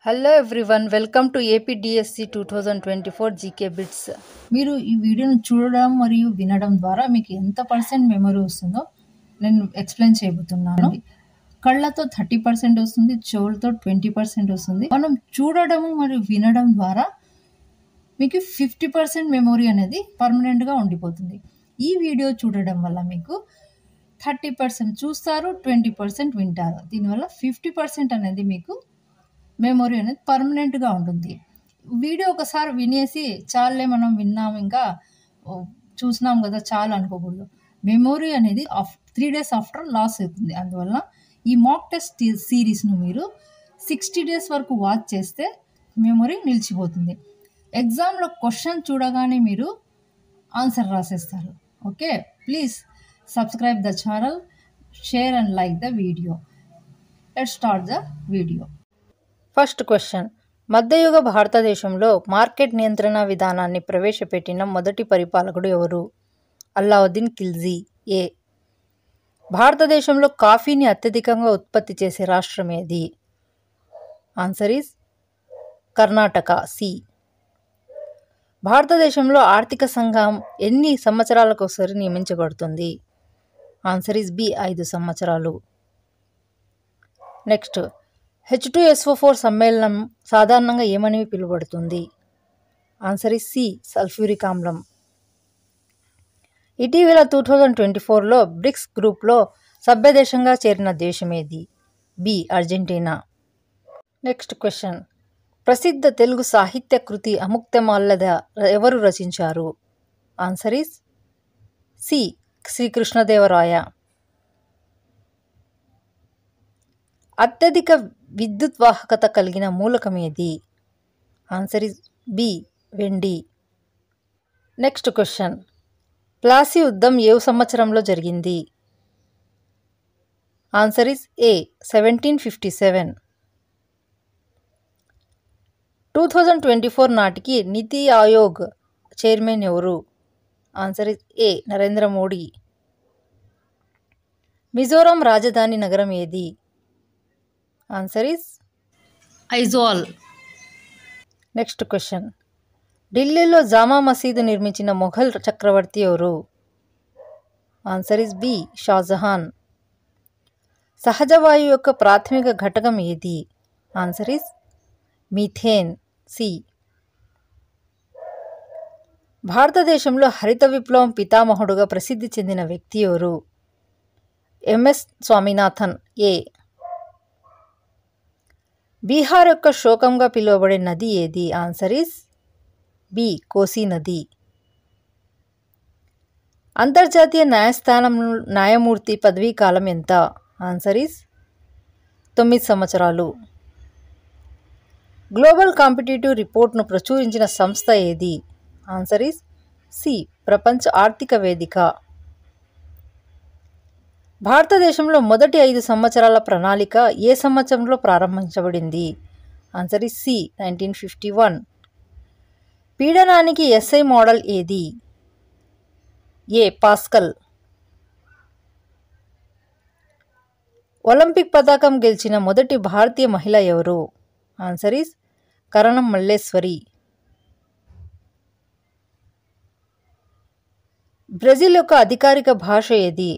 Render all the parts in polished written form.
Hello everyone, welcome to APDSC 2024 GK bits. మీరు ఈ వీడియోను చూడడం మరియు వినడం ద్వారా మీకు ఎంత పర్సెంట్ మెమరీ వస్తుందో నేను ఎక్స్ప్లెయిన్ చేయబోతున్నాను. కళ్ళతో 30% వస్తుంది, చెవులతో 20% వస్తుంది. మనం చూడడం మరియు వినడం ద్వారా మీకు 50% మెమరీ అనేది పర్మనెంట్గా ఉండిపోతుంది. ఈ వీడియో చూడడం వల్ల మీకు 30% చూస్తారు, 20% వింటారు. దీనివల్ల 50% అనేది మీకు మెమొరీ అనేది పర్మనెంట్గా ఉంటుంది. వీడియో ఒకసారి వినేసి చాలే మనం విన్నాం ఇంకా చూసినాం కదా చాలు అనుకోకూడదు. మెమొరీ అనేది 3 days ఆఫ్టర్ లాస్ అవుతుంది. అందువల్ల ఈ మాక్ టెస్ట్ సిరీస్ను మీరు 60 days వరకు వాచ్ చేస్తే మెమొరీ నిలిచిపోతుంది. ఎగ్జామ్లో క్వశ్చన్ చూడగానే మీరు ఆన్సర్ రాసేస్తారు. Okay, please subscribe the channel, share and like the video. Let's start the video. First question. మధ్యయుగ భారతదేశంలో మార్కెట్ నియంత్రణ విధానాన్ని ప్రవేశపెట్టిన మొదటి పరిపాలకుడు ఎవరు? అల్లావుద్దీన్ ఖిల్జీ. ఏ. భారతదేశంలో కాఫీని అత్యధికంగా ఉత్పత్తి చేసే రాష్ట్రం ఏది? Answer is Karnataka. సి. భారతదేశంలో ఆర్థిక సంఘం ఎన్ని సంవత్సరాలకు ఒకసారి నియమించబడుతుంది? Answer is B. 5 సంవత్సరాలు. నెక్స్ట్. H2SO4 సమ్మేళనం సాధారణంగా ఏమని పిలువబడుతుంది? Answer is C. సల్ఫ్యూరిక్ ఆమ్లం. ఇటీవల 2024లో బ్రిక్స్ గ్రూప్లో సభ్యదేశంగా చేరిన దేశం ఏది? బి. అర్జెంటీనా. Next question. ప్రసిద్ధ తెలుగు సాహిత్య కృతి అముక్తమాల్యద ఎవరు రచించారు? Answer is C. శ్రీకృష్ణదేవరాయ. అత్యధిక విద్యుత్ వాహకత కలిగిన మూలకం ఏది? Answer is B. వెండి. Next question. ప్లాసీ యుద్ధం ఏ సంవత్సరంలో జరిగింది? ఆన్సర్ ఈజ్ ఏ. 1757. 2024 నాటికి నీతి ఆయోగ్ చైర్మన్ ఎవరు? Answer is A. Narendra Modi. Mizoram రాజధాని నగరం ఏది? Answer is Aizawl. Next question. ఢిల్లీలో జామా మసీదు నిర్మించిన మొఘల్ చక్రవర్తి ఎవరు? Answer is B. షాజహాన్. సహజ వాయువు యొక్క ప్రాథమిక ఘటకం ఏది? Answer is methane. సి. భారతదేశంలో హరిత విప్లవం పితామహుడుగా ప్రసిద్ధి చెందిన వ్యక్తి ఎవరు? ఎంఎస్ స్వామినాథన్. ఏ. బీహార్ యొక్క శోకంగా పిలువబడే నది ఏది? Answer is B. కోసీ నది. అంతర్జాతీయ న్యాయస్థానం న్యాయమూర్తి పదవీ కాలం ఎంత? ఆన్సర్ ఈజ్ 9 సంవత్సరాలు. గ్లోబల్ కాంపిటేటివ్ రిపోర్ట్ను ప్రచురించిన సంస్థ ఏది? Answer is C. ప్రపంచ ఆర్థిక వేదిక. భారతదేశంలో మొదటి 5 సంవత్సరాల ప్రణాళిక ఏ సంవత్సరంలో ప్రారంభించబడింది? Answer is C. 1951. పీడనానికి ఎస్ఐ మోడల్ ఏది? ఏ. పాస్కల్. ఒలింపిక్ పతాకం గెలిచిన మొదటి భారతీయ మహిళ ఎవరు? Answer is Karanam Malleswari. Brazil యొక్క అధికారిక భాష ఏది?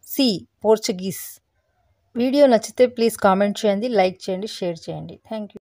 సి. పోర్చుగీస్. వీడియో నచ్చితే ప్లీజ్ కామెంట్ చేయండి, లైక్ చేయండి, షేర్ చేయండి. Thank you.